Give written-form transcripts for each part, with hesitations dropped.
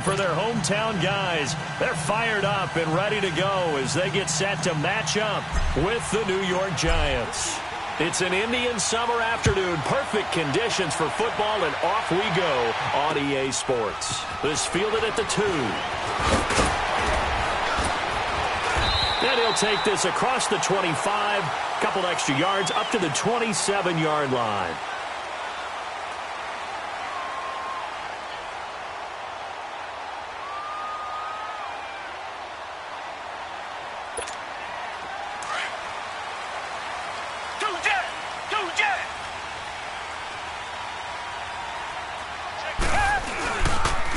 For their hometown guys, they're fired up and ready to go as they get set to match up with the New York Giants. It's an Indian summer afternoon, perfect conditions for football, and off we go on EA Sports. This fielded at the 2. And he'll take this across the 25, couple extra yards up to the 27-yard line.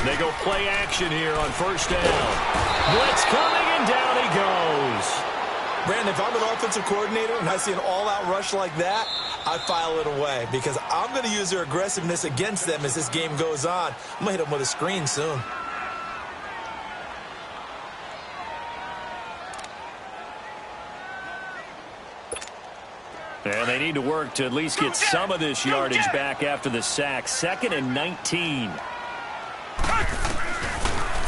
They go play action here on first down. Blitz coming, and down he goes. Brandon, if I'm an offensive coordinator and I see an all-out rush like that, I file it away because I'm going to use their aggressiveness against them as this game goes on. I'm going to hit them with a screen soon. And they need to work to at least get some of this yardage back after the sack. 2nd and 19.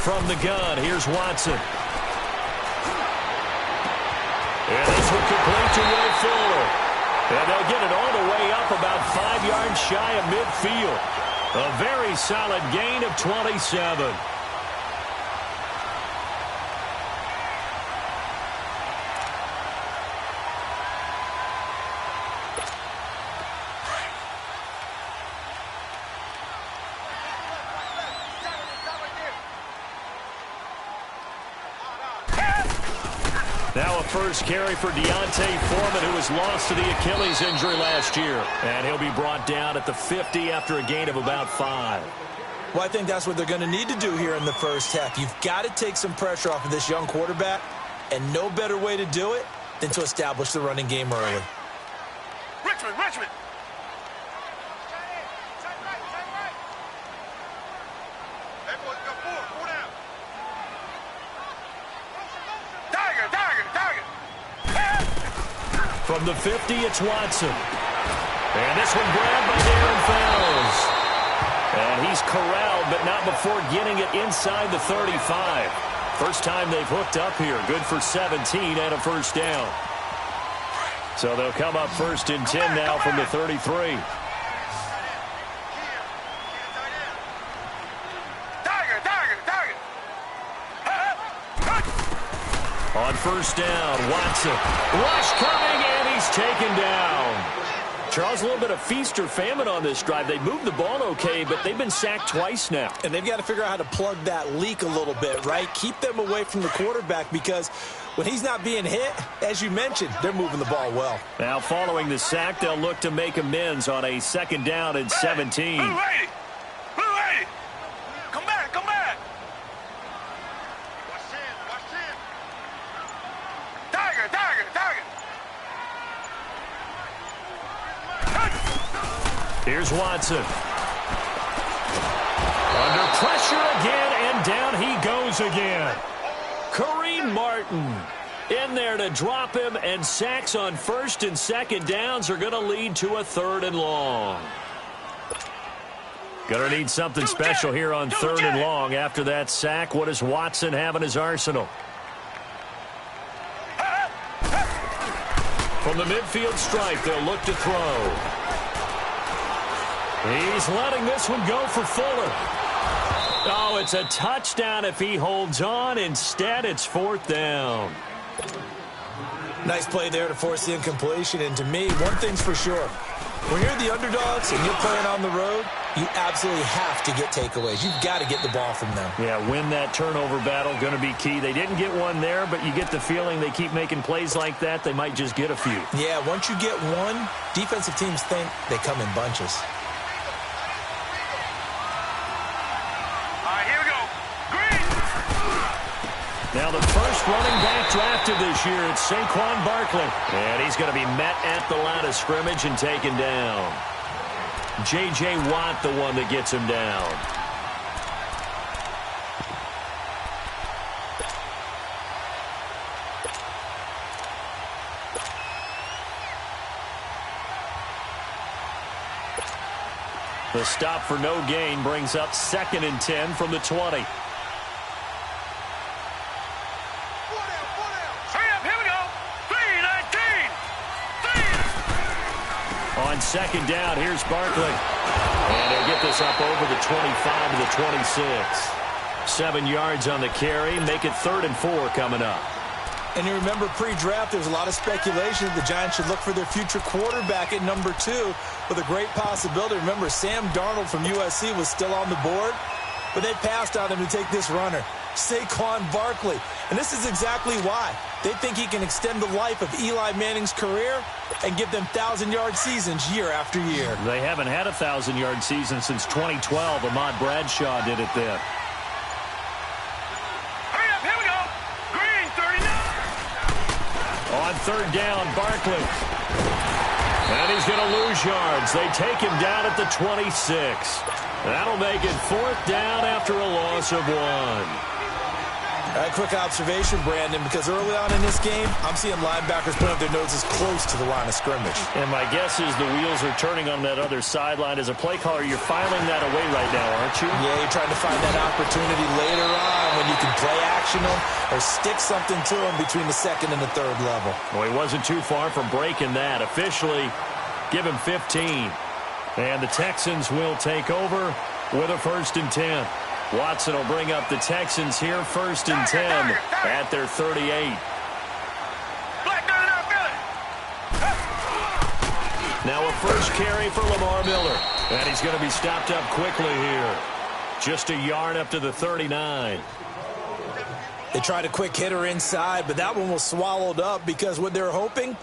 From the gun, here's Watson. And this one complete to Will Fuller. And they'll get it all the way up about 5 yards shy of midfield. A very solid gain of 27. Now a first carry for Deontay Foreman, who was lost to the Achilles injury last year. And he'll be brought down at the 50 after a gain of about 5. Well, I think that's what they're going to need to do here in the first half. You've got to take some pressure off of this young quarterback, and no better way to do it than to establish the running game early. Richmond! From the 50, it's Watson. And this one grabbed by Darren Fells. And he's corralled, but not before getting it inside the 35. First time they've hooked up here. Good for 17 and a first down. So they'll come up 1st and 10 now from the 33. On first down, Watson. Rush coming, and he's taken down. Charles, a little bit of feast or famine on this drive. They moved the ball okay, but they've been sacked twice now. And they've got to figure out how to plug that leak a little bit, right? Keep them away from the quarterback because when he's not being hit, as you mentioned, they're moving the ball well. Now following the sack, they'll look to make amends on a 2nd down and 17. Blue lady! Come back! Tiger! Here's Watson. Under pressure again, and down he goes again. Kareem Martin in there to drop him, and sacks on 1st and 2nd downs are going to lead to a 3rd and long. Going to need something special here on 3rd and long. After that sack, what does Watson have in his arsenal? From the midfield stripe, they'll look to throw. He's letting this one go for Fuller. Oh, it's a touchdown if he holds on. Instead, it's 4th down. Nice play there to force the incompletion. And to me, one thing's for sure. When you're the underdogs and you're playing on the road, you absolutely have to get takeaways. You've got to get the ball from them. Yeah, win that turnover battle, going to be key. They didn't get one there, but you get the feeling they keep making plays like that, they might just get a few. Yeah, once you get one, defensive teams think they come in bunches. All right, here we go. Green! Now the first running back drafted this year, it's Saquon Barkley. And he's going to be met at the line of scrimmage and taken down. J.J. Watt, the one that gets him down. The stop for no gain brings up 2nd and 10 from the 20. On second down, here's Barkley. And he'll get this up over the 25 to the 26. 7 yards on the carry. Make it 3rd and 4 coming up. And you remember pre-draft, there was a lot of speculation that the Giants should look for their future quarterback at number 2 with a great possibility. Remember, Sam Darnold from USC was still on the board, but they passed on him to take this runner, Saquon Barkley. And this is exactly why. They think he can extend the life of Eli Manning's career and give them 1,000-yard seasons year after year. They haven't had a 1,000-yard season since 2012. Ahmad Bradshaw did it then. On 3rd down, Barkley. And he's going to lose yards. They take him down at the 26. That'll make it 4th down after a loss of 1. A quick observation, Brandon, because early on in this game, I'm seeing linebackers put up their noses close to the line of scrimmage. And my guess is the wheels are turning on that other sideline. As a play caller, you're filing that away right now, aren't you? Yeah, you're trying to find that opportunity later on when you can play action them or stick something to them between the 2nd and the 3rd level. Well, he wasn't too far from breaking that. Officially, give him 15. And the Texans will take over with a 1st and 10. Watson will bring up the Texans here, 1st and 10 at their 38. Now a first carry for Lamar Miller. And he's going to be stopped up quickly here. Just a yard up to the 39. They tried a quick hitter inside, but that one was swallowed up because what they're hoping,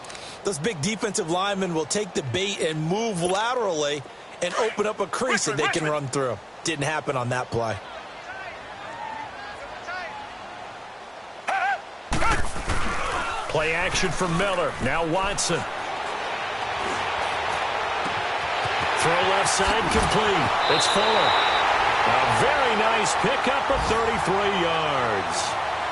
those big defensive linemen will take the bait and move laterally and open up a crease that they can run through. Didn't happen on that play. Play action from Miller. Now Watson. Throw left side complete. It's Fuller. A very nice pickup of 33 yards.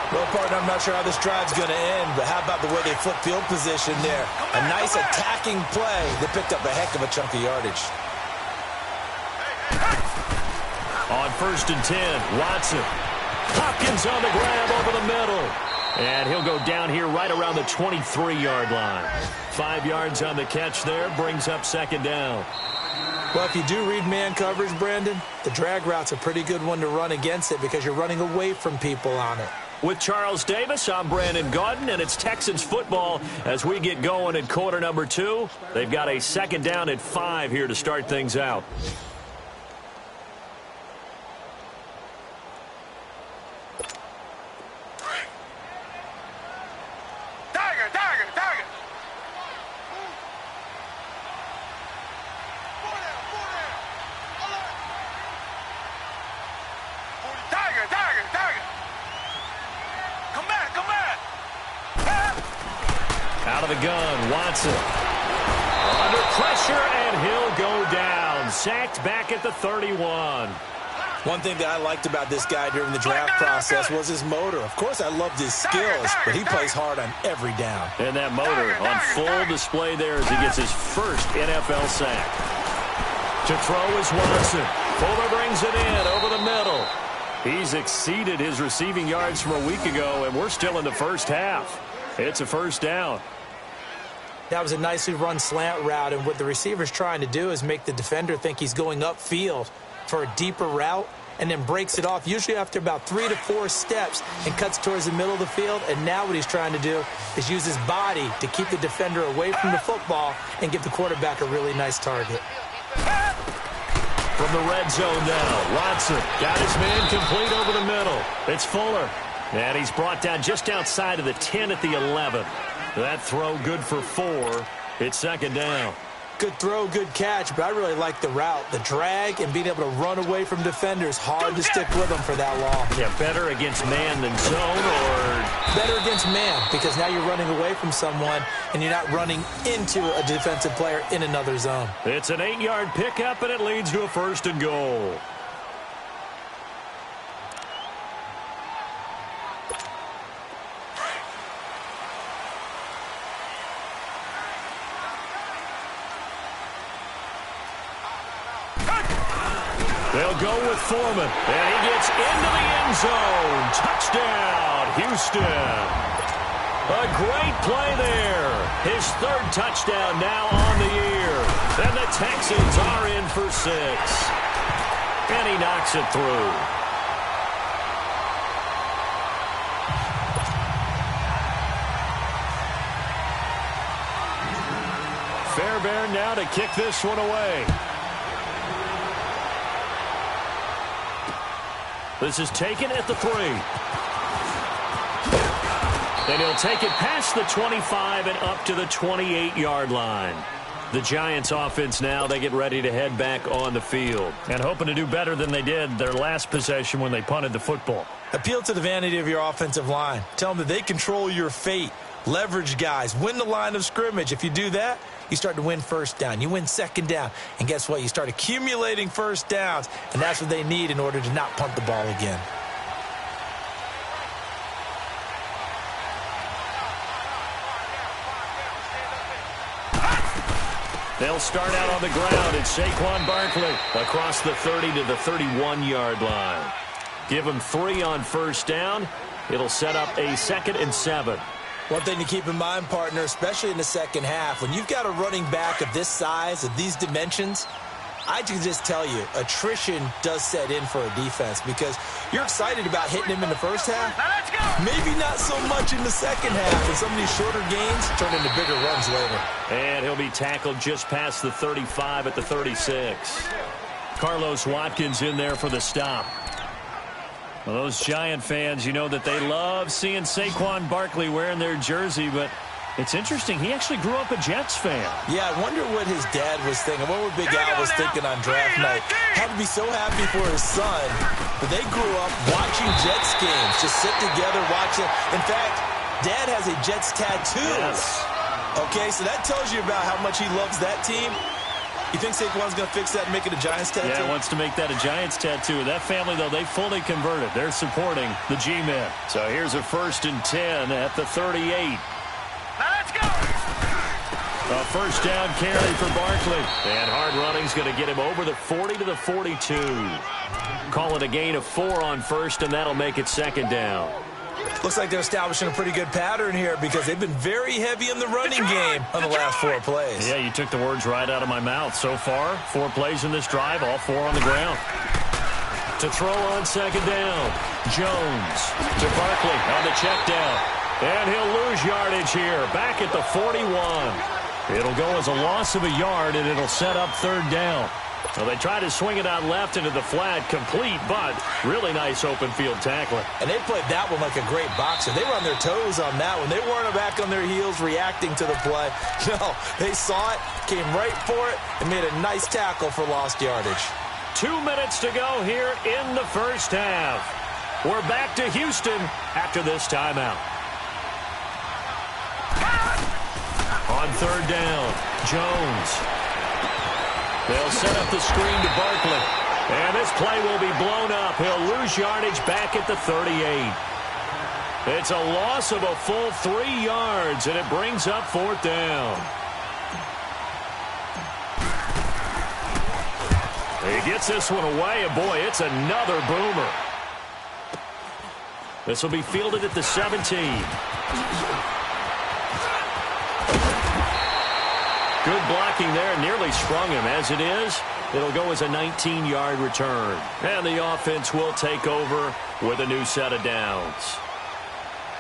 Well, partner, I'm not sure how this drive's going to end, but how about the way they flip field position there? A nice attacking play that picked up a heck of a chunk of yardage. On 1st and 10, Watson. Hopkins on the grab over the middle. And he'll go down here right around the 23-yard line. 5 yards on the catch there, brings up 2nd down. Well, if you do read man coverage, Brandon, the drag route's a pretty good one to run against it because you're running away from people on it. With Charles Davis, I'm Brandon Gaudin, and it's Texans football as we get going in quarter number 2. They've got a 2nd down at 5 here to start things out. Out of the gun, Watson. Under pressure, and he'll go down. Sacked back at the 31. One thing that I liked about this guy during the draft process was his motor. Of course, I loved his skills, but he plays hard on every down. And that motor on full display there as he gets his first NFL sack. To throw is Watson. Fuller brings it in over the middle. He's exceeded his receiving yards from a week ago, and we're still in the first half. It's a 1st down. That was a nicely run slant route, and what the receiver's trying to do is make the defender think he's going upfield for a deeper route and then breaks it off, usually after about 3 to 4 steps, and cuts towards the middle of the field. And now what he's trying to do is use his body to keep the defender away from the football and give the quarterback a really nice target. From the red zone now, Watson got his man complete over the middle. It's Fuller. And he's brought down just outside of the 10 at the 11. That throw good for 4. It's 2nd down. Good throw, good catch, but I really like the route. The drag and being able to run away from defenders. Hard to stick with them for that long. Yeah, better against man than zone, or? Better against man, because now you're running away from someone and you're not running into a defensive player in another zone. It's an 8-yard pickup, and it leads to a 1st and goal. They'll go with Foreman, and he gets into the end zone. Touchdown, Houston. A great play there. His 3rd touchdown now on the year. And the Texans are in for 6. And he knocks it through. Fairbairn now to kick this one away. This is taken at the 3. And he'll take it past the 25 and up to the 28-yard line. The Giants offense now, they get ready to head back on the field. And hoping to do better than they did their last possession when they punted the football. Appeal to the vanity of your offensive line. Tell them that they control your fate. Leverage guys. Win the line of scrimmage. If you do that, you start to win first down. You win second down. And guess what? You start accumulating first downs. And that's what they need in order to not punt the ball again. They'll start out on the ground. It's Saquon Barkley across the 30 to the 31-yard line. Give him 3 on first down. It'll set up a 2nd and 7. One thing to keep in mind, partner, especially in the second half, when you've got a running back of this size, of these dimensions, I can just tell you, attrition does set in for a defense because you're excited about hitting him in the first half. Maybe not so much in the second half, and some of these shorter gains turn into bigger runs later. And he'll be tackled just past the 35 at the 36. Carlos Watkins in there for the stop. Well, those Giant fans, you know that they love seeing Saquon Barkley wearing their jersey, but it's interesting. He actually grew up a Jets fan. Yeah, I wonder what his dad was thinking. What would Big Al was thinking on draft night? Had to be so happy for his son. But they grew up watching Jets games. Just sit together, watch it. In fact, Dad has a Jets tattoo. Yes. Okay, so that tells you about how much he loves that team. You think Saquon's going to fix that and make it a Giants tattoo? Yeah, wants to make that a Giants tattoo. That family, though, they fully converted. They're supporting the G-Men. So here's a 1st and 10 at the 38. Let's go! A first down carry for Barkley. And hard running's going to get him over the 40 to the 42. Call it a gain of 4 on first, and that'll make it 2nd down. Looks like they're establishing a pretty good pattern here because they've been very heavy in the running game on the last 4 plays. Yeah, you took the words right out of my mouth. So far, 4 plays in this drive, all 4 on the ground. To throw on 2nd down, Jones to Barkley on the check down. And he'll lose yardage here, back at the 41. It'll go as a loss of a yard, and it'll set up 3rd down. So they try to swing it out left into the flat, complete, but really nice open field tackling. And they played that one like a great boxer. They were on their toes on that one. They weren't back on their heels reacting to the play. No, they saw it, came right for it, and made a nice tackle for lost yardage. 2 minutes to go here in the first half. We're back to Houston after this timeout. On 3rd down, Jones. They'll set up the screen to Barkley. And this play will be blown up. He'll lose yardage back at the 38. It's a loss of a full 3 yards, and it brings up 4th down. He gets this one away, and boy, it's another boomer. This will be fielded at the 17. Good blocking there, nearly sprung him. As it is, it'll go as a 19-yard return. And the offense will take over with a new set of downs.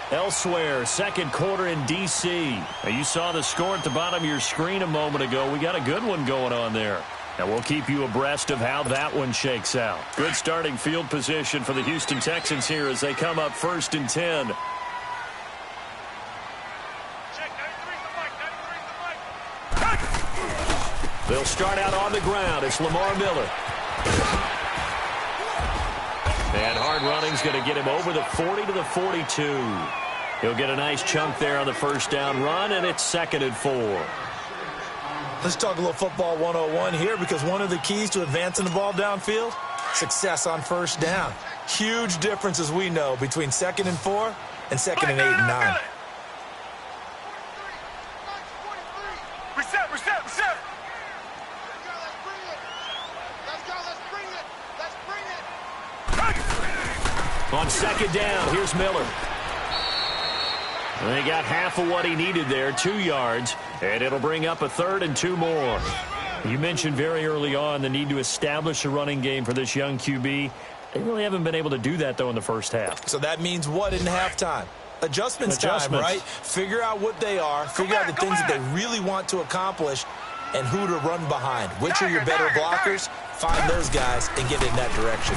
Elsewhere, 2nd quarter in D.C. Now, you saw the score at the bottom of your screen a moment ago. We got a good one going on there. And we'll keep you abreast of how that one shakes out. Good starting field position for the Houston Texans here as they come up 1st and 10. They'll start out on the ground. It's Lamar Miller. And hard running's going to get him over the 40 to the 42. He'll get a nice chunk there on the first down run, and it's 2nd and 4. Let's talk a little football 101 here because one of the keys to advancing the ball downfield, success on first down. Huge difference, as we know, between 2nd and 4 and 2nd and 8 and 9. Reset. On 2nd down, here's Miller. And he got half of what he needed there, 2 yards, and it'll bring up a 3rd and 2 more. You mentioned very early on the need to establish a running game for this young QB. They really haven't been able to do that, though, in the first half. So that means what in halftime? Adjustments time, right? Figure out what they are, figure out the things that they really want to accomplish, and who to run behind. Which are your better blockers? Find those guys and get in that direction.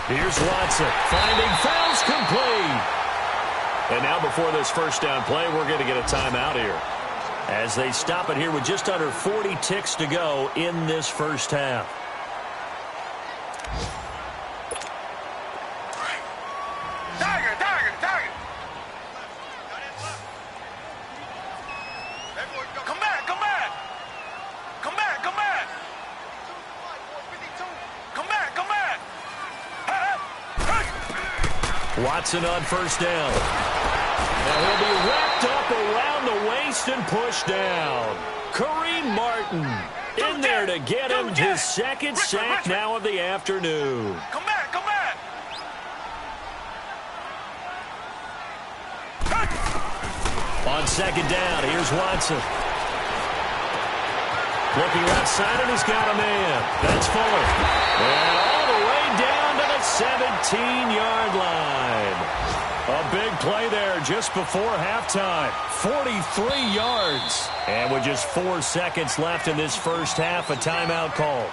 Here's Watson, finding fouls complete. And now before this first down play, we're going to get a timeout here, as they stop it here with just under 40 ticks to go in this first half. Tiger. Come back. Watson on first down. And he'll be wrapped up around the waist and pushed down. Kareem Martin in there to get him his second sack now of the afternoon. Come back. On second down, here's Watson. Looking outside, and he's got a man. That's Fuller. And all the way down to the 17-yard line. A big play there just before halftime. 43 yards. And with just 4 seconds left in this first half, a timeout call.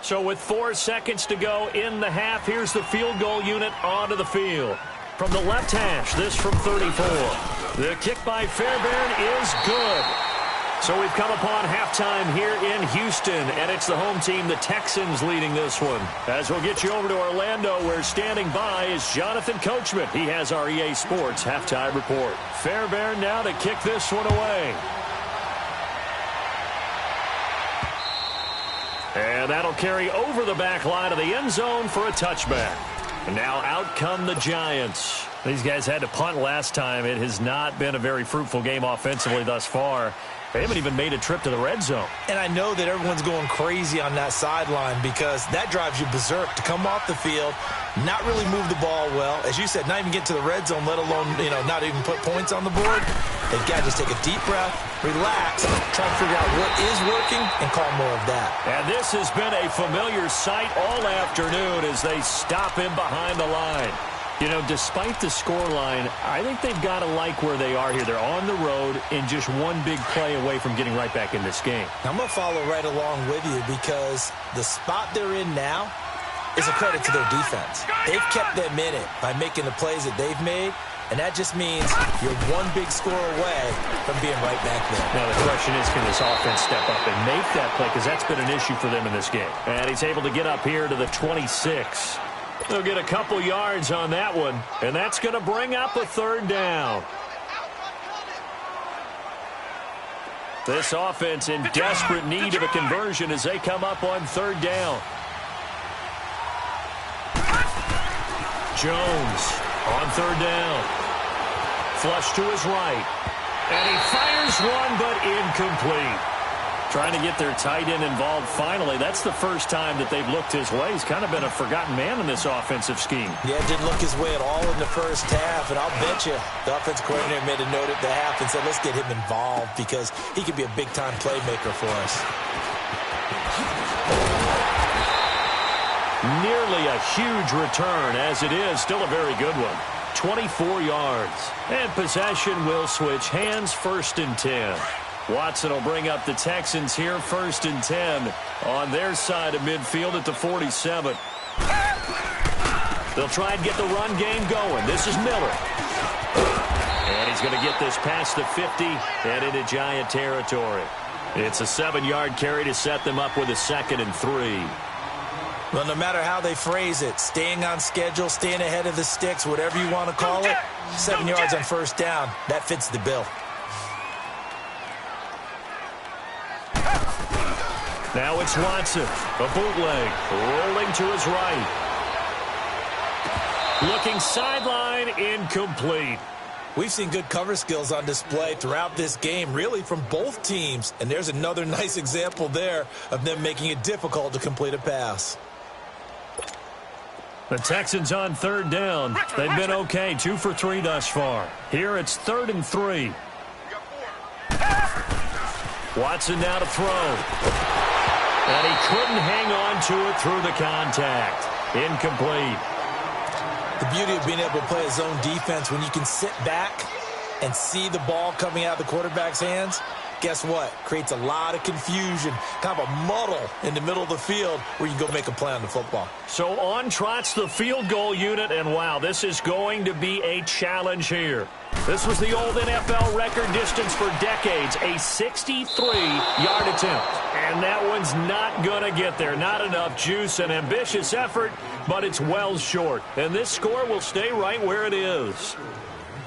So with 4 seconds to go in the half, here's the field goal unit onto the field. From the left hash, this from 34. The kick by Fairbairn is good. So we've come upon halftime here in Houston, and it's the home team, the Texans, leading this one. As we'll get you over to Orlando, where standing by is Jonathan Coachman. He has our EA Sports halftime report. Fairbairn now to kick this one away. And that'll carry over the back line of the end zone for a touchback. And now out come the Giants. These guys had to punt last time. It has not been a very fruitful game offensively thus far. They haven't even made a trip to the red zone. And I know that everyone's going crazy on that sideline because that drives you berserk to come off the field, not really move the ball well. As you said, not even get to the red zone, let alone, not even put points on the board. They've got to just take a deep breath, relax, try to figure out what is working, and call more of that. And this has been a familiar sight all afternoon as they stop him behind the line. Despite the scoreline, I think they've got to like where they are here. They're on the road and just one big play away from getting right back in this game. I'm going to follow right along with you because the spot they're in now is a credit to their defense. They've kept them in it by making the plays that they've made, and that just means you're one big score away from being right back there. Now the question is, can this offense step up and make that play? Because that's been an issue for them in this game. And he's able to get up here to the 26. They'll get a couple yards on that one, and that's going to bring up a third down. This offense in desperate need of a conversion as they come up on third down. Jones on third down. Flush to his right. And he fires one, but incomplete. Trying to get their tight end involved finally. That's the first time that they've looked his way. He's kind of been a forgotten man in this offensive scheme. Yeah, didn't look his way at all in the first half, and I'll bet you the offensive coordinator made a note at the half and said, let's get him involved because he could be a big-time playmaker for us. Nearly a huge return, as it is still a very good one. 24 yards. And possession will switch hands, 1st and 10. Watson will bring up the Texans here, 1st and 10 on their side of midfield at the 47. They'll try and get the run game going. This is Miller. And he's going to get this past the 50 and into Giant territory. It's a 7-yard carry to set them up with a 2nd and 3. Well, no matter how they phrase it, staying on schedule, staying ahead of the sticks, whatever you want to call it, 7 yards on first down, that fits the bill. Now it's Watson, a bootleg, rolling to his right. Looking sideline, incomplete. We've seen good cover skills on display throughout this game, really from both teams. And there's another nice example there of them making it difficult to complete a pass. The Texans on third down. They've been okay, 2 for 3 thus far. Here it's 3rd and 3. Watson now to throw. And he couldn't hang on to it through the contact. Incomplete. The beauty of being able to play a zone defense when you can sit back and see the ball coming out of the quarterback's hands, guess what? Creates a lot of confusion, kind of a muddle in the middle of the field where you can go make a play on the football. So on trots the field goal unit, and wow, this is going to be a challenge here. This was the old NFL record distance for decades, a 63-yard attempt. And that one's not going to get there. Not enough juice, an ambitious effort, but it's well short. And this score will stay right where it is.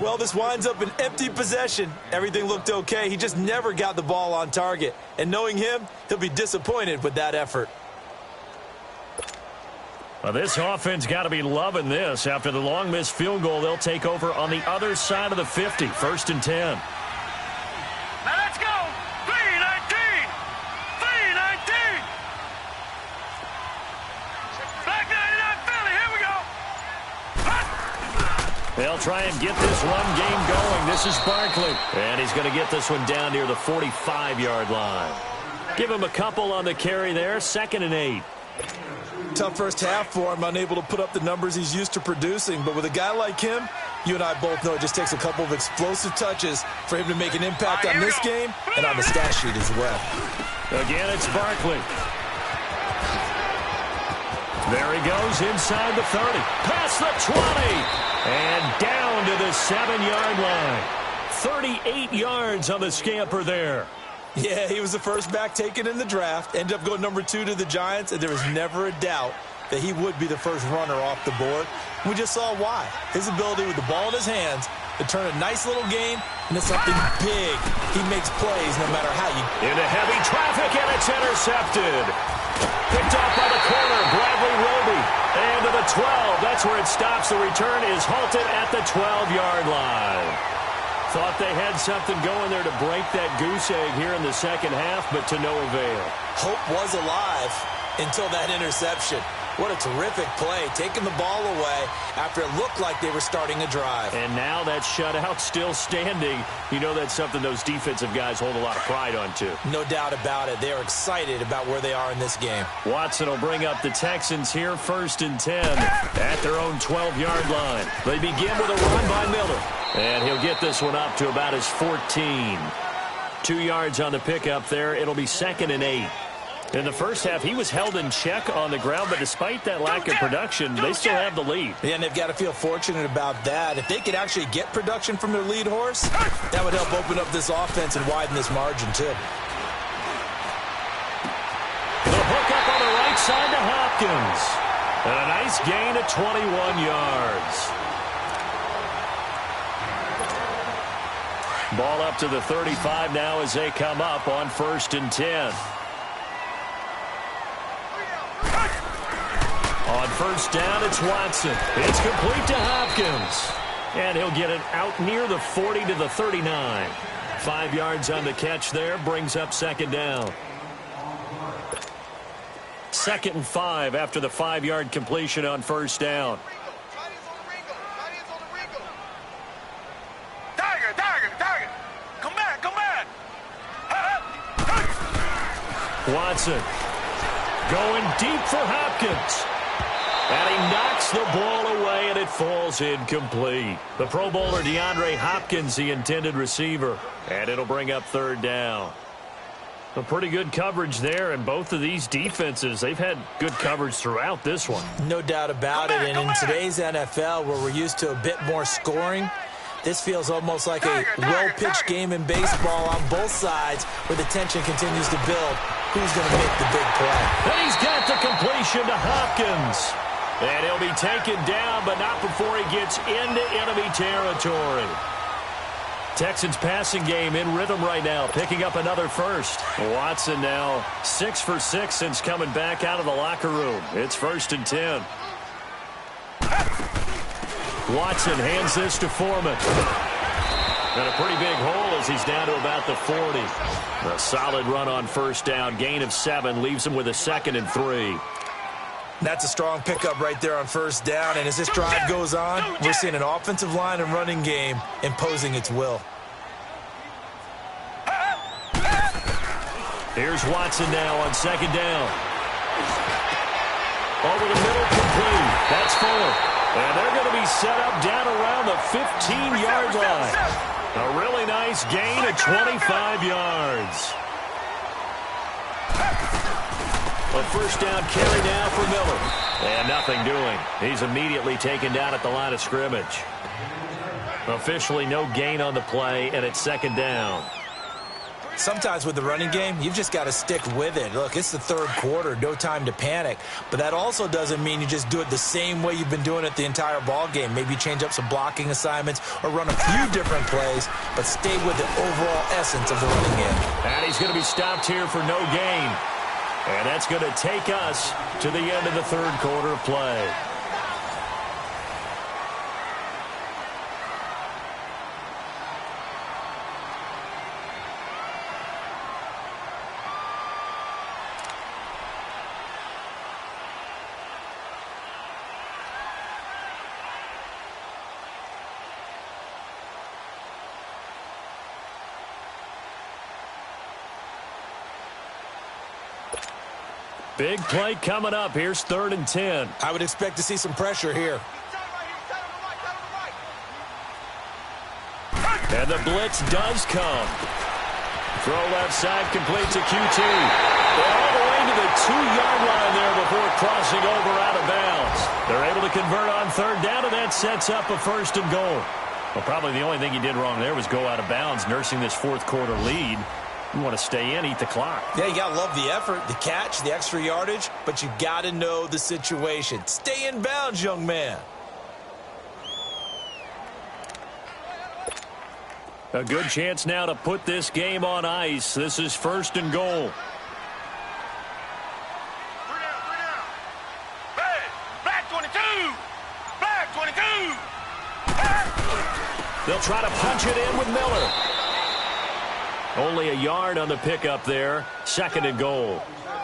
Well, this winds up an empty possession. Everything looked okay. He just never got the ball on target. And knowing him, he'll be disappointed with that effort. Well, this offense got to be loving this. After the long missed field goal, they'll take over on the other side of the 50, 1st and 10. Now let's go. 3-19. 3-19. Back 99 Philly. Here we go. They'll try and get this run game going. This is Barkley. And he's going to get this one down near the 45-yard line. Give him a couple on the carry there. 2nd and 8. Tough first half for him, unable to put up the numbers he's used to producing. But with a guy like him, you and I both know it just takes a couple of explosive touches for him to make an impact on this game and on the stat sheet as well. Again, it's Barkley. There he goes inside the 30. Past the 20. And down to the 7-yard line. 38 yards on the scamper there. Yeah, he was the first back taken in the draft. Ended up going number 2 to the Giants, and there was never a doubt that he would be the first runner off the board. We just saw why. His ability with the ball in his hands to turn a nice little game into something big. He makes plays no matter how you... Into heavy traffic, and it's intercepted. Picked off by the corner, Bradley Roby. And to the 12. That's where it stops. The return is halted at the 12-yard line. Thought they had something going there to break that goose egg here in the second half, but to no avail. Hope was alive until that interception. What a terrific play, taking the ball away after it looked like they were starting a drive. And now that shutout still standing. You know that's something those defensive guys hold a lot of pride on, too. No doubt about it. They're excited about where they are in this game. Watson will bring up the Texans here, 1st and 10 at their own 12-yard line. They begin with a run by Miller. And he'll get this one up to about his 14. 2 yards on the pickup there. It'll be 2nd and 8. In the first half, he was held in check on the ground, but despite that lack of production, they still have the lead. Yeah, and they've got to feel fortunate about that. If they could actually get production from their lead horse, that would help open up this offense and widen this margin, too. The hook up on the right side to Hopkins. And a nice gain of 21 yards. Ball up to the 35 now as they come up on 1st and 10. On 1st down, it's Watson. It's complete to Hopkins. And he'll get it out near the 40 to the 39. 5 yards on the catch there, brings up 2nd down. 2nd and 5 after the 5-yard completion on 1st down. Watson going deep for Hopkins. And he knocks the ball away, and it falls incomplete. The Pro Bowler DeAndre Hopkins, the intended receiver. And it'll bring up 3rd down. A pretty good coverage there, and both of these defenses, they've had good coverage throughout this one. No doubt about it, and in today's NFL, where we're used to a bit more scoring, this feels almost like a well-pitched game in baseball on both sides where the tension continues to build. Who's going to make the big play? And he's got the completion to Hopkins. And he'll be taken down, but not before he gets into enemy territory. Texans passing game in rhythm right now, picking up another first. Watson now 6 for 6 since coming back out of the locker room. It's 1st and 10. Watson hands this to Foreman. And a pretty big hole as he's down to about the 40. A solid run on 1st down. Gain of 7 leaves him with a 2nd and 3. That's a strong pickup right there on 1st down. And as this drive goes on, we're seeing an offensive line and running game imposing its will. Here's Watson now on second down. Over the middle, complete. That's Fuller. And they're going to be set up down around the 15-yard line. A really nice gain of 25 yards. A first down carry now for Miller. And nothing doing. He's immediately taken down at the line of scrimmage. Officially no gain on the play, and it's second down. Sometimes with the running game, you've just got to stick with it. Look, it's the third quarter, no time to panic. But that also doesn't mean you just do it the same way you've been doing it the entire ball game. Maybe change up some blocking assignments or run a few different plays, but stay with the overall essence of the running game. And he's going to be stopped here for no gain. And that's going to take us to the end of the third quarter of play. Big play coming up. Here's 3rd and 10. I would expect to see some pressure here. And the blitz does come. Throw left side, complete to QT. All the way to the 2-yard line there before crossing over out of bounds. They're able to convert on 3rd down, and that sets up a 1st and goal. Well, probably the only thing he did wrong there was go out of bounds, nursing this 4th quarter lead. You want to stay in, eat the clock. Yeah, you got to love the effort, the catch, the extra yardage, but you got to know the situation. Stay in bounds, young man. A good chance now to put this game on ice. This is 1st and goal. Back 22! Back 22! They'll try to punch it in with Miller. Only a yard on the pickup there. 2nd and goal.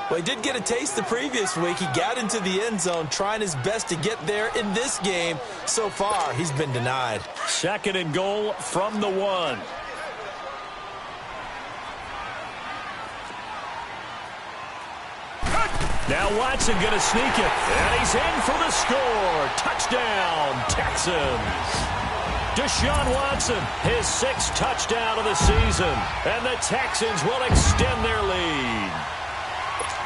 Well, he did get a taste the previous week. He got into the end zone trying his best to get there in this game. So far, he's been denied. 2nd and goal from the 1. Now Watson going to sneak it. And he's in for the score. Touchdown, Texans. Deshaun Watson, his 6th touchdown of the season. And the Texans will extend their lead.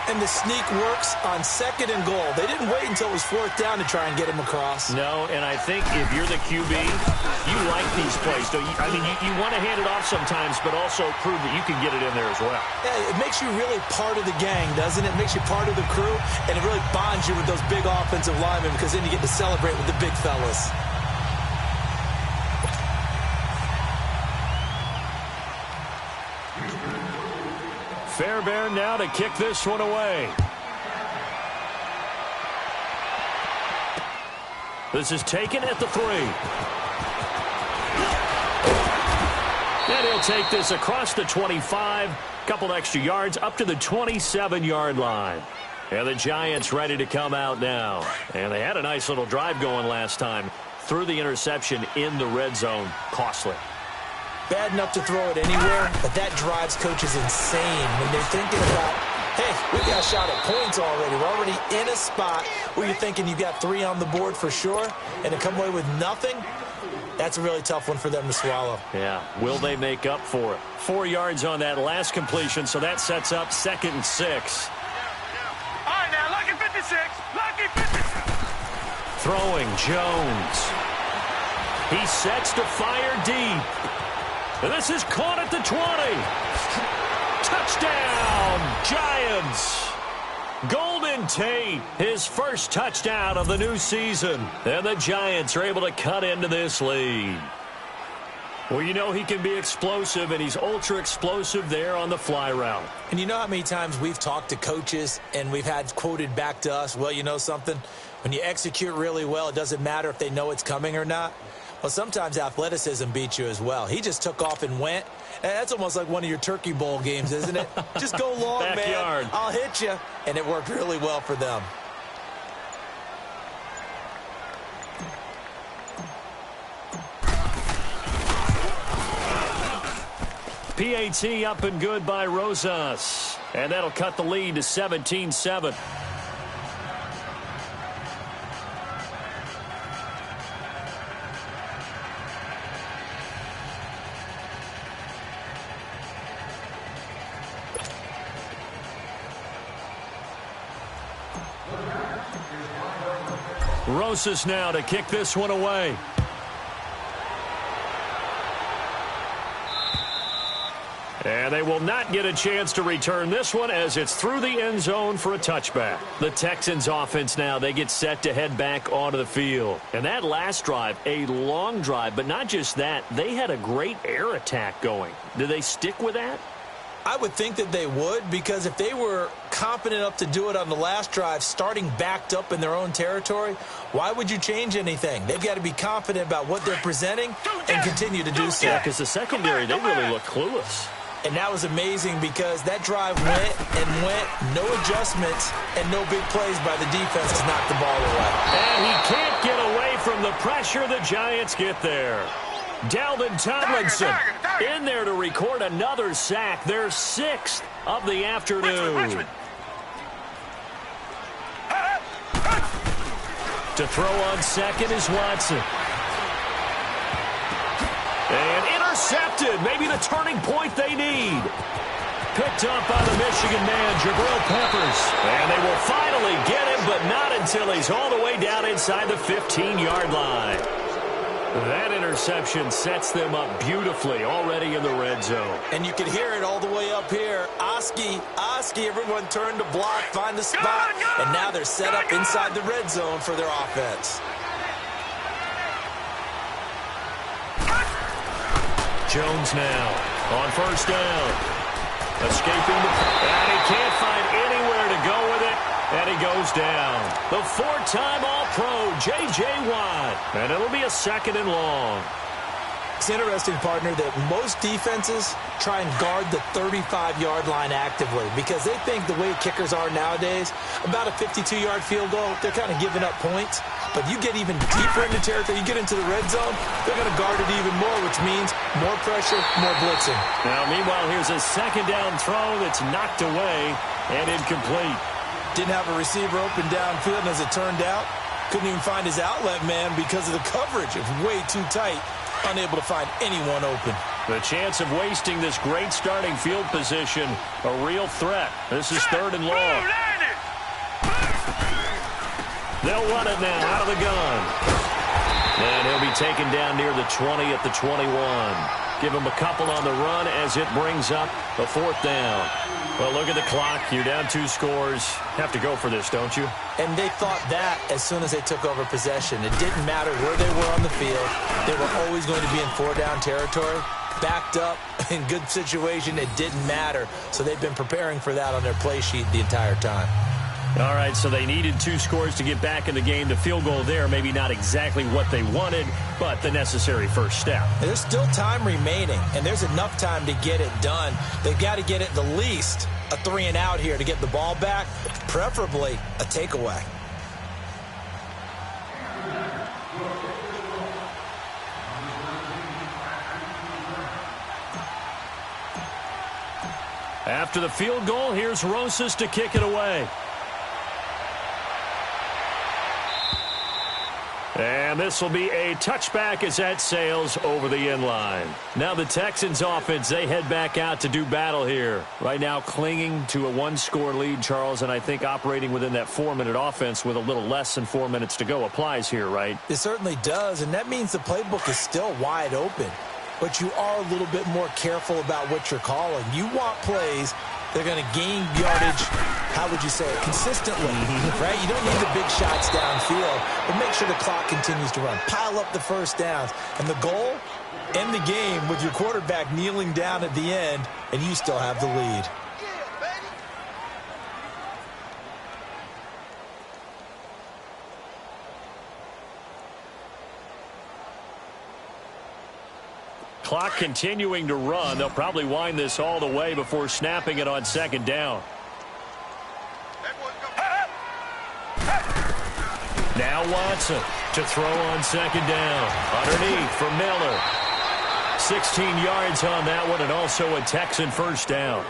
And the sneak works on 2nd and goal. They didn't wait until it was 4th down to try and get him across. No, and I think if you're the QB, you like these plays. So you want to hand it off sometimes, but also prove that you can get it in there as well. Yeah, it makes you really part of the gang, doesn't it? It makes you part of the crew, and it really bonds you with those big offensive linemen because then you get to celebrate with the big fellas. Fairbairn now to kick this one away. This is taken at the 3. And he'll take this across the 25. Couple extra yards up to the 27-yard line. And the Giants ready to come out now. And they had a nice little drive going last time. Threw the interception in the red zone. Costly. Bad enough to throw it anywhere, but that drives coaches insane when they're thinking about, hey, we got a shot at points already. We're already in a spot where you're thinking you got 3 on the board for sure, and to come away with nothing, that's a really tough one for them to swallow. Yeah, will they make up for it? 4 yards on that last completion, so that sets up 2nd and 6. All right, now, lucky 56. Lucky 56. Throwing Jones. He sets to fire deep. And this is caught at the 20. Touchdown, Giants. Golden Tate, his 1st touchdown of the new season. And the Giants are able to cut into this lead. Well, you know he can be explosive, and he's ultra-explosive there on the fly route. And you know how many times we've talked to coaches and we've had quoted back to us, well, you know something? When you execute really well, it doesn't matter if they know it's coming or not. Well, sometimes athleticism beats you as well. He just took off and went. And that's almost like one of your Turkey Bowl games, isn't it? Just go long, Backyard. man. I'll hit you. And it worked really well for them. PAT up and good by Rosas. And that'll cut the lead to 17-7. Rosas now to kick this one away. And they will not get a chance to return this one as it's through the end zone for a touchback. The Texans offense now, they get set to head back onto the field. And that last drive, a long drive, but not just that, they had a great air attack going. Do they stick with that? I would think that they would, because if they were confident enough to do it on the last drive, starting backed up in their own territory, why would you change anything? They've got to be confident about what they're presenting and continue to do so. Yeah, because the secondary, they really look clueless. And that was amazing because that drive went and went, no adjustments, and no big plays by the defense to knock the ball away. And he can't get away from the pressure. The Giants get there. Dalvin Tomlinson in there to record another sack, their 6th of the afternoon. To throw on second is Watson. And intercepted, maybe the turning point they need. Picked up by the Michigan man, Jabril Peppers. And they will finally get him, but not until he's all the way down inside the 15-yard line. That interception sets them up beautifully already in the red zone. And you can hear it all the way up here. Oski, everyone turned to block, find the spot, and now they're set up inside the red zone for their offense. Jones now on first down. Escaping and he can't find anywhere to go with it, and he goes down. The 4-time All-Pro, J.J. Watt, and it'll be a 2nd and long. It's interesting, partner, that most defenses try and guard the 35-yard line actively because they think the way kickers are nowadays, about a 52-yard field goal, they're kind of giving up points. But you get even deeper into territory, you get into the red zone, they're going to guard it even more, which means more pressure, more blitzing. Now, meanwhile, here's a 2nd down throw that's knocked away and incomplete. Didn't have a receiver open downfield, and as it turned out, couldn't even find his outlet man because of the coverage. It was way too tight. Unable to find anyone open. The chance of wasting this great starting field position, a real threat. This is 3rd and long. They'll run it now out of the gun. And he'll be taken down near the 20 at the 21. Give him a couple on the run as it brings up a 4th down. Well, look at the clock. You're down 2 scores. Have to go for this, don't you? And they thought that as soon as they took over possession. It didn't matter where they were on the field. They were always going to be in 4-down territory. Backed up, in good situation, it didn't matter. So they've been preparing for that on their play sheet the entire time. All right, so they needed 2 scores to get back in the game. The field goal there, maybe not exactly what they wanted, but the necessary first step. There's still time remaining, and there's enough time to get it done. They've got to get it the least a 3-and-out here to get the ball back, preferably a takeaway. After the field goal, here's Rosas to kick it away. And this will be a touchback as that sails over the end line. Now the Texans offense, they head back out to do battle here. Right now clinging to a 1-score lead, Charles, and I think operating within that 4-minute offense with a little less than 4 minutes to go applies here, right? It certainly does, and that means the playbook is still wide open. But you are a little bit more careful about what you're calling. You want plays they're going to gain yardage, how would you say it, consistently, right? You don't need the big shots downfield, but make sure the clock continues to run. Pile up the first downs. And the goal, end the game with your quarterback kneeling down at the end, and you still have the lead. Clock continuing to run. They'll probably wind this all the way before snapping it on second down. Now Watson to throw on second down. Underneath for Miller. 16 yards on that one, and also a Texan first down.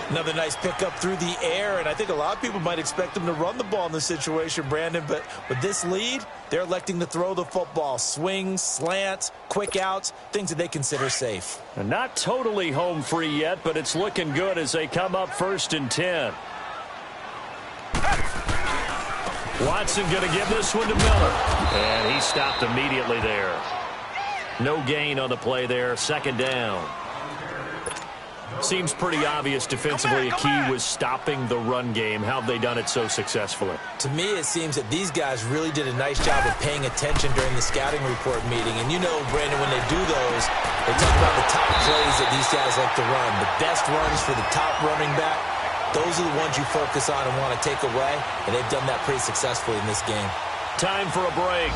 Another nice pickup through the air, and I think a lot of people might expect them to run the ball in this situation, Brandon, but with this lead, they're electing to throw the football. Swings, slants, quick outs, things that they consider safe. And not totally home free yet, but it's looking good as they come up 1st and 10. Watson going to give this one to Miller. And he stopped immediately there. No gain on the play there, 2nd down. Seems pretty obvious defensively a key was stopping the run game. How have they done it so successfully? To me, it seems that these guys really did a nice job of paying attention during the scouting report meeting. And you know, Brandon, when they do those, they talk about the top plays that these guys like to run. The best runs for the top running back, those are the ones you focus on and want to take away. And they've done that pretty successfully in this game. Time for a break.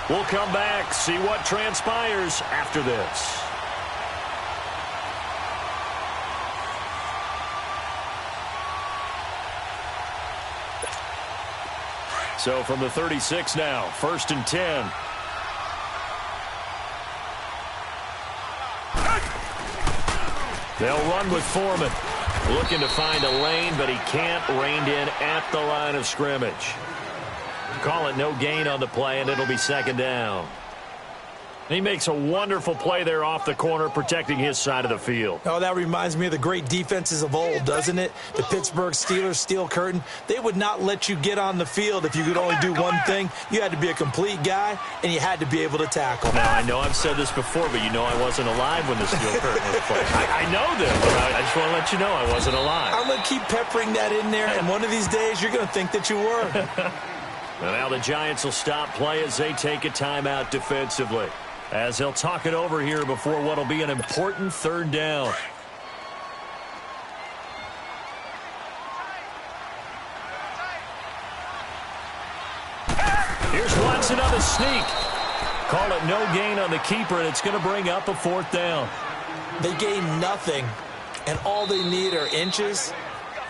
We'll come back, see what transpires after this. So from the 36 now, 1st and 10. They'll run with Foreman. Looking to find a lane, but he can't. Reined in at the line of scrimmage. Call it no gain on the play, and it'll be 2nd down. He makes a wonderful play there off the corner, protecting his side of the field. Oh, that reminds me of the great defenses of old, doesn't it? The Pittsburgh Steelers steel curtain. They would not let you get on the field if you could only do one thing. You had to be a complete guy, and you had to be able to tackle. Now, I know I've said this before, but you know I wasn't alive when the steel curtain was played. I know this, but I just want to let you know I wasn't alive. I'm going to keep peppering that in there, and one of these days you're going to think that you were. And now the Giants will stop play as they take a timeout defensively, as they'll talk it over here before what will be an important 3rd down. Here's Watson on the sneak. Call it no gain on the keeper, and it's going to bring up a 4th down. They gain nothing, and all they need are inches.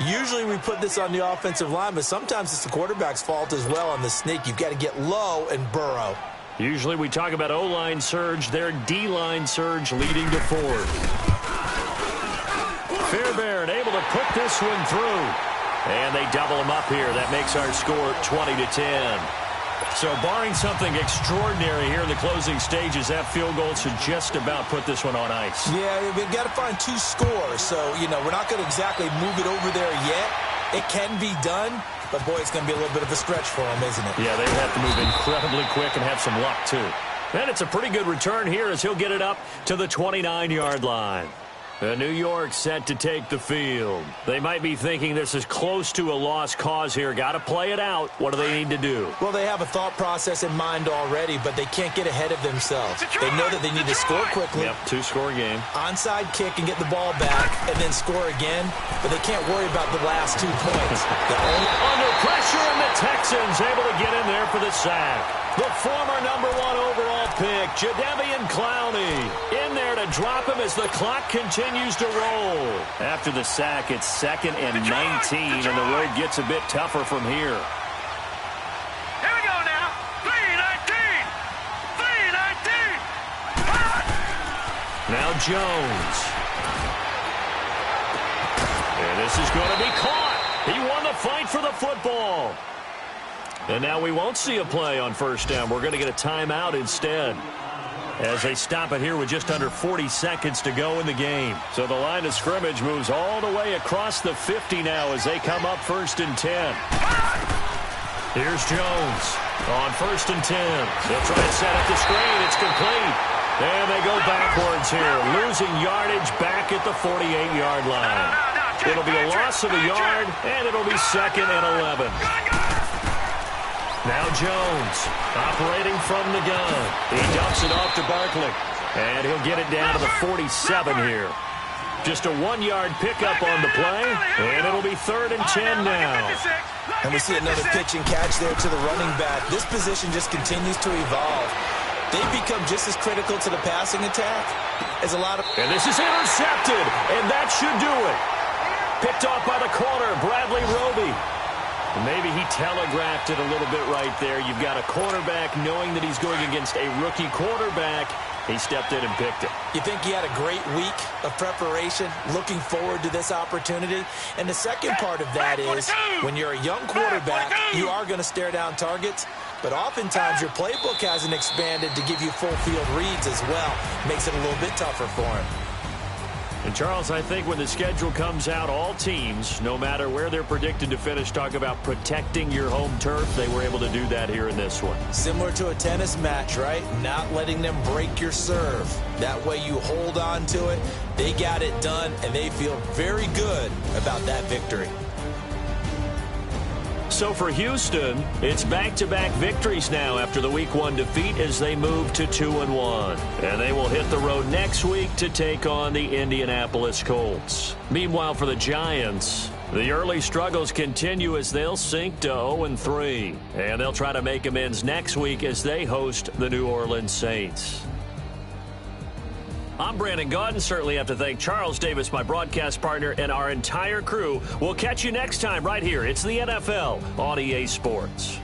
Usually we put this on the offensive line, but sometimes it's the quarterback's fault as well on the sneak. You've got to get low and burrow. Usually we talk about O-line surge, their D-line surge leading to 4th. Fairbairn able to put this one through. And they double him up here. That makes our score 20-10. So barring something extraordinary here in the closing stages, that field goal should just about put this one on ice. Yeah, we've got to find 2 scores. So, you know, we're not going to exactly move it over there yet. It can be done. But, boy, it's going to be a little bit of a stretch for them, isn't it? Yeah, they have to move incredibly quick and have some luck, too. And it's a pretty good return here as he'll get it up to the 29-yard line. New York set to take the field. They might be thinking this is close to a lost cause here. Got to play it out. What do they need to do? Well, they have a thought process in mind already, but they can't get ahead of themselves. They know that they need to score quickly. Yep, 2-score game. Onside kick and get the ball back and then score again, but they can't worry about the last 2 points. Under pressure, and the Texans able to get in there for the sack. The former #1 overall pick, Jadeveon Clowney, in there to drop him as the clock continues to roll. After the sack, it's 2nd and 19, and the road gets a bit tougher from here. Here we go now. 3-19. 3-19. Now Jones. And this is going to be caught. He won the fight for the football. And now we won't see a play on 1st down. We're going to get a timeout instead, as they stop it here with just under 40 seconds to go in the game. So the line of scrimmage moves all the way across the 50 now as they come up 1st and 10. Here's Jones on 1st and 10. They'll try to set up the screen. It's complete. And they go backwards here, losing yardage back at the 48-yard line. It'll be a loss of a yard, and it'll be 2nd and 11. Now Jones, operating from the gun. He dumps it off to Barkley, and he'll get it down to the 47 here. Just a 1-yard pickup on the play, and it'll be 3rd and 10 now. And we see another pitch and catch there to the running back. This position just continues to evolve. They've become just as critical to the passing attack as a lot of... And this is intercepted, and that should do it. Picked off by the corner, Bradley Roby. Maybe he telegraphed it a little bit right there. You've got a cornerback knowing that he's going against a rookie quarterback. He stepped in and picked it. You think he had a great week of preparation, looking forward to this opportunity? And the second part of that is, when you're a young quarterback, you are going to stare down targets, but oftentimes your playbook hasn't expanded to give you full field reads as well. Makes it a little bit tougher for him. And, Charles, I think when the schedule comes out, all teams, no matter where they're predicted to finish, talk about protecting your home turf. They were able to do that here in this one. Similar to a tennis match, right? Not letting them break your serve. That way you hold on to it. They got it done, and they feel very good about that victory. So for Houston, it's back-to-back victories now after the Week 1 defeat as they move to 2-1. And they will hit the road next week to take on the Indianapolis Colts. Meanwhile, for the Giants, the early struggles continue as they'll sink to 0-3. And they'll try to make amends next week as they host the New Orleans Saints. I'm Brandon Gaudin. Certainly have to thank Charles Davis, my broadcast partner, and our entire crew. We'll catch you next time right here. It's the NFL on EA Sports.